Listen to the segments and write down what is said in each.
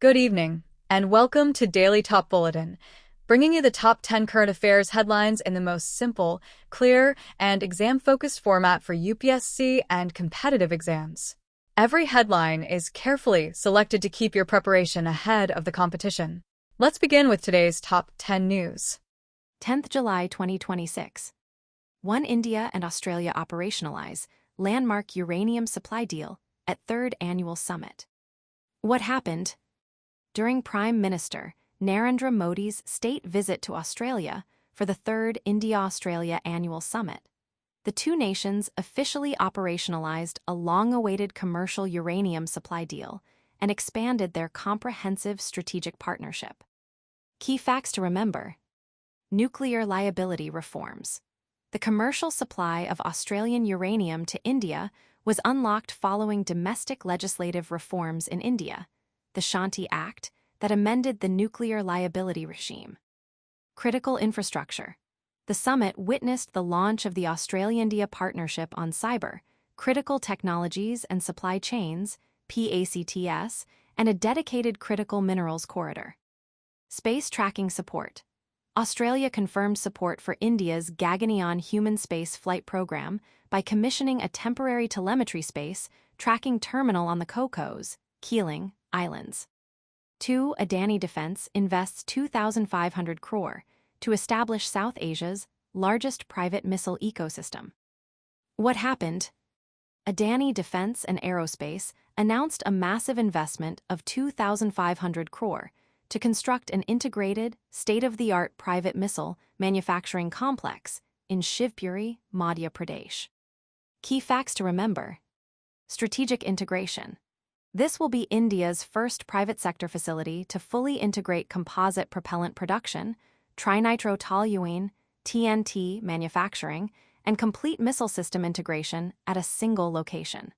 Good evening, and welcome to Daily Top Bulletin, bringing you the top 10 current affairs headlines in the most simple, clear, and exam-focused format for UPSC and competitive exams. Every headline is carefully selected to keep your preparation ahead of the competition. Let's begin with today's top 10 news. 10th July 2026. One India and Australia operationalize landmark uranium supply deal at third annual summit. What happened? During Prime Minister Narendra Modi's state visit to Australia for the third India-Australia annual summit, the two nations officially operationalized a long-awaited commercial uranium supply deal and expanded their comprehensive strategic partnership. Key facts to remember: nuclear liability reforms. The commercial supply of Australian uranium to India was unlocked following domestic legislative reforms in India, the Shanti Act, that amended the nuclear liability regime. Critical infrastructure. The summit witnessed the launch of the Australia-India Partnership on Cyber, Critical Technologies and Supply Chains, PACTS, and a dedicated critical minerals corridor. Space tracking support. Australia confirmed support for India's Gaganyaan human space flight program by commissioning a temporary telemetry space tracking terminal on the Cocos, Keeling, Islands. 2. Adani Defence invests 2,500 crore to establish South Asia's largest private missile ecosystem. What happened? Adani Defence and Aerospace announced a massive investment of 2,500 crore to construct an integrated, state-of-the-art private missile manufacturing complex in Shivpuri, Madhya Pradesh. Key facts to remember: strategic integration. This will be India's first private sector facility to fully integrate composite propellant production, trinitrotoluene, TNT manufacturing, and complete missile system integration at a single location.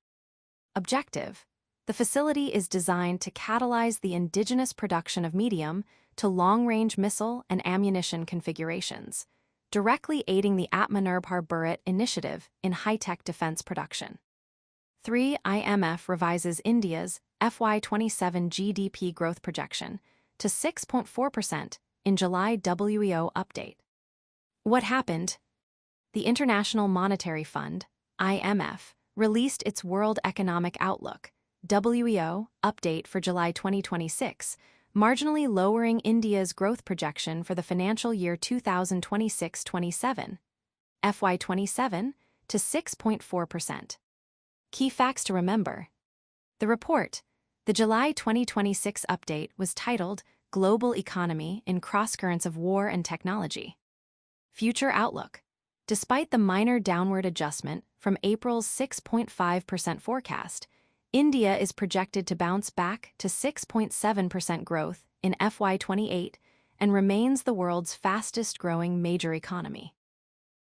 Objective: the facility is designed to catalyze the indigenous production of medium to long-range missile and ammunition configurations, directly aiding the Atmanirbhar Bharat initiative in high-tech defense production. 3. IMF revises India's FY27 GDP growth projection to 6.4% in July WEO update. What happened? The International Monetary Fund, IMF, released its World Economic Outlook, WEO, update for July 2026, marginally lowering India's growth projection for the financial year 2026-27, FY27, to 6.4%. Key facts to remember. The report, the July 2026 update, was titled Global Economy in Crosscurrents of War and Technology. Future outlook. Despite the minor downward adjustment from April's 6.5% forecast, India is projected to bounce back to 6.7% growth in FY28 and remains the world's fastest-growing major economy.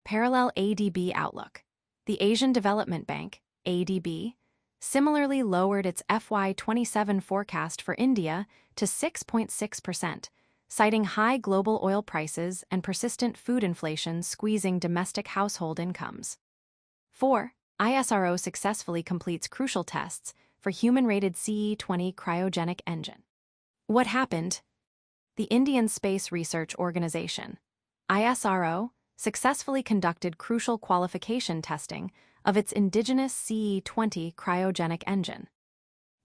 Parallel ADB outlook. The Asian Development Bank, ADB, similarly lowered its FY27 forecast for India to 6.6%, citing high global oil prices and persistent food inflation squeezing domestic household incomes. 4. ISRO successfully completes crucial tests for human-rated CE-20 cryogenic engine. What happened? The Indian Space Research Organisation, ISRO, successfully conducted crucial qualification testing of its indigenous CE-20 cryogenic engine.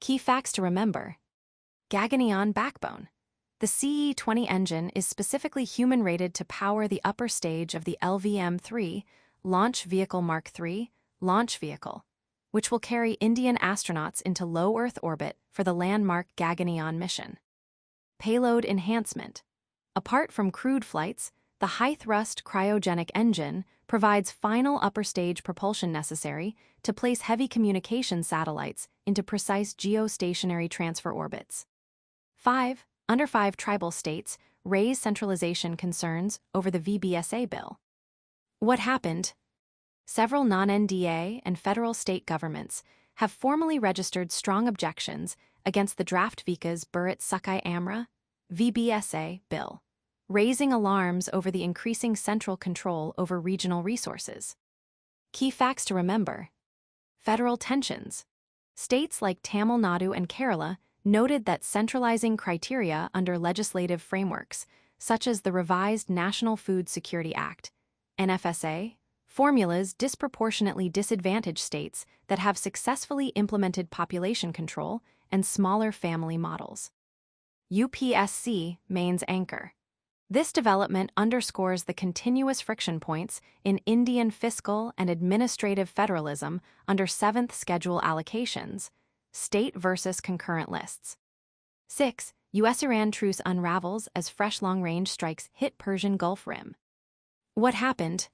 Key facts to remember. Gaganyaan backbone. The CE-20 engine is specifically human-rated to power the upper stage of the LVM-3 Launch Vehicle Mark III launch vehicle, which will carry Indian astronauts into low Earth orbit for the landmark Gaganyaan mission. Payload enhancement. Apart from crewed flights, the high-thrust cryogenic engine provides final upper stage propulsion necessary to place heavy communication satellites into precise geostationary transfer orbits. 5. Under 5 tribal states raise centralization concerns over the VBSA bill. What happened? Several non-NDA and federal state governments have formally registered strong objections against the draft Vikas Bharat Sakai Amra, VBSA, bill, raising alarms over the increasing central control over regional resources. Key facts to remember. Federal tensions. States like Tamil Nadu and Kerala noted that centralizing criteria under legislative frameworks, such as the revised National Food Security Act, NFSA, formulas disproportionately disadvantage states that have successfully implemented population control and smaller family models. UPSC mains anchor. This development underscores the continuous friction points in Indian fiscal and administrative federalism under 7th Schedule allocations, state versus concurrent lists. 6. U.S.-Iran truce unravels as fresh long-range strikes hit Persian Gulf Rim. What happened?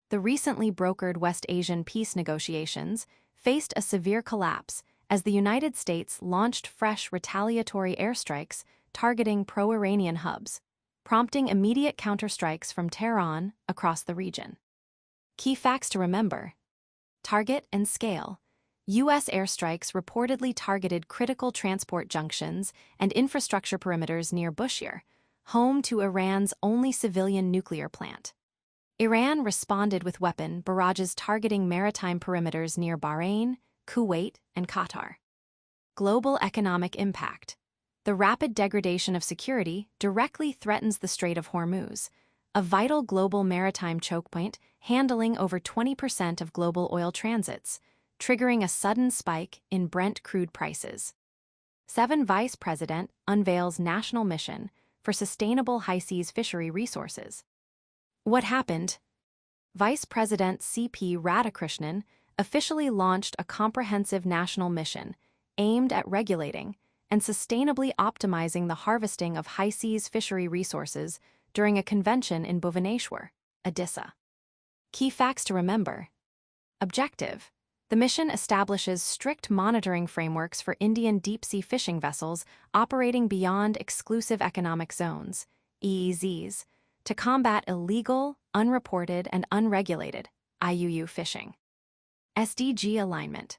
The recently brokered West Asian peace negotiations faced a severe collapse as the United States launched fresh retaliatory airstrikes targeting pro-Iranian hubs, prompting immediate counterstrikes from Tehran across the region. Key facts to remember: target and scale. U.S. airstrikes reportedly targeted critical transport junctions and infrastructure perimeters near Bushehr, home to Iran's only civilian nuclear plant. Iran responded with weapon barrages targeting maritime perimeters near Bahrain, Kuwait, and Qatar. Global economic impact. The rapid degradation of security directly threatens the Strait of Hormuz, a vital global maritime chokepoint handling over 20% of global oil transits, triggering a sudden spike in Brent crude prices. 7. Vice President unveils national mission for sustainable high-seas fishery resources. What happened? Vice President C.P. Radhakrishnan officially launched a comprehensive national mission aimed at regulating and sustainably optimizing the harvesting of high-seas fishery resources during a convention in Bhubaneswar, Odisha. Key facts to remember. Objective: the mission establishes strict monitoring frameworks for Indian deep-sea fishing vessels operating beyond exclusive economic zones, EEZs, to combat illegal, unreported, and unregulated IUU fishing. SDG alignment.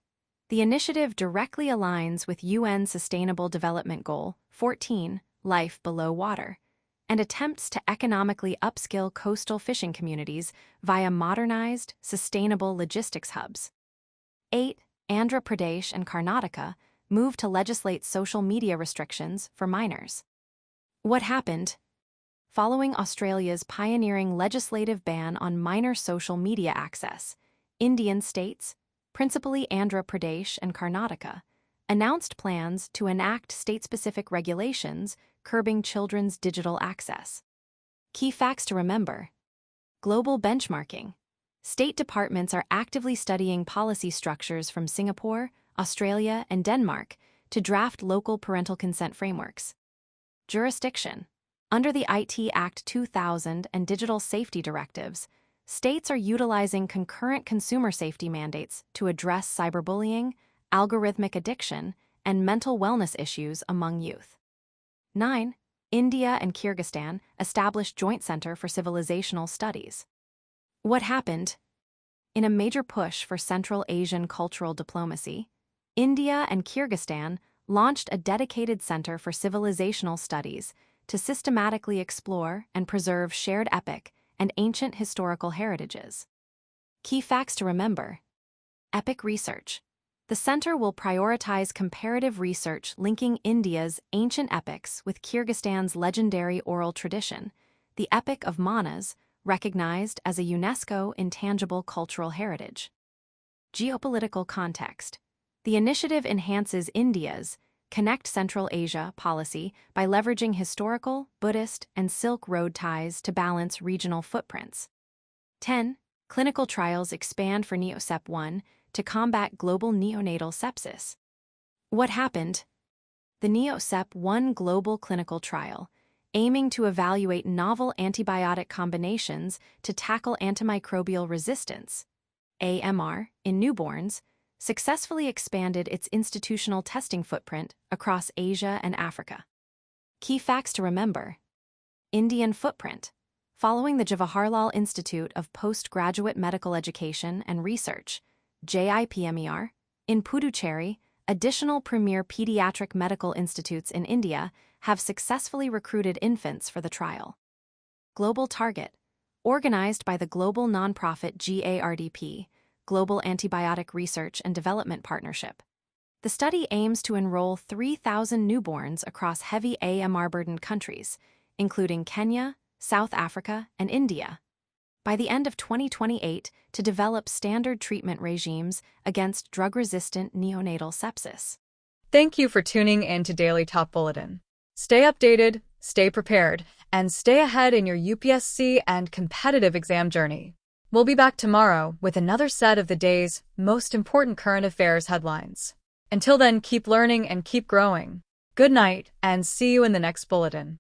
The initiative directly aligns with UN Sustainable Development Goal 14, Life Below Water, and attempts to economically upskill coastal fishing communities via modernized, sustainable logistics hubs. 8. Andhra Pradesh and Karnataka move to legislate social media restrictions for minors. What happened? Following Australia's pioneering legislative ban on minor social media access, Indian states, principally Andhra Pradesh and Karnataka, announced plans to enact state-specific regulations curbing children's digital access. Key facts to remember. Global benchmarking. State departments are actively studying policy structures from Singapore, Australia, and Denmark to draft local parental consent frameworks. Jurisdiction. Under the IT Act 2000 and digital safety directives, states are utilizing concurrent consumer safety mandates to address cyberbullying, algorithmic addiction, and mental wellness issues among youth. 9. India and Kyrgyzstan established Joint Center for Civilizational Studies. What happened? In a major push for Central Asian cultural diplomacy, India and Kyrgyzstan launched a dedicated Center for Civilizational Studies to systematically explore and preserve shared epic and ancient historical heritages. Key facts to remember. Epic research. The center will prioritize comparative research linking India's ancient epics with Kyrgyzstan's legendary oral tradition, the Epic of Manas, recognized as a UNESCO intangible cultural heritage. Geopolitical context. The initiative enhances India's Connect Central Asia policy by leveraging historical, Buddhist, and Silk Road ties to balance regional footprints. 10. Clinical trials expand for NeoSep1 to combat global neonatal sepsis. What happened? The NeoSep1 global clinical trial, aiming to evaluate novel antibiotic combinations to tackle antimicrobial resistance, AMR, in newborns, successfully expanded its institutional testing footprint across Asia and Africa. Key facts to remember. Indian footprint. Following the Jawaharlal Institute of Postgraduate Medical Education and Research, JIPMER, in Puducherry, additional premier pediatric medical institutes in India have successfully recruited infants for the trial. Global target. Organized by the global nonprofit GARDP, Global Antibiotic Research and Development Partnership, The study aims to enroll 3,000 newborns across heavy AMR-burdened countries, including Kenya, South Africa, and India, by the end of 2028 to develop standard treatment regimes against drug-resistant neonatal sepsis. Thank you for tuning in to Daily Top Bulletin. Stay updated, stay prepared, and stay ahead in your UPSC and competitive exam journey. We'll be back tomorrow with another set of the day's most important current affairs headlines. Until then, keep learning and keep growing. Good night, and see you in the next bulletin.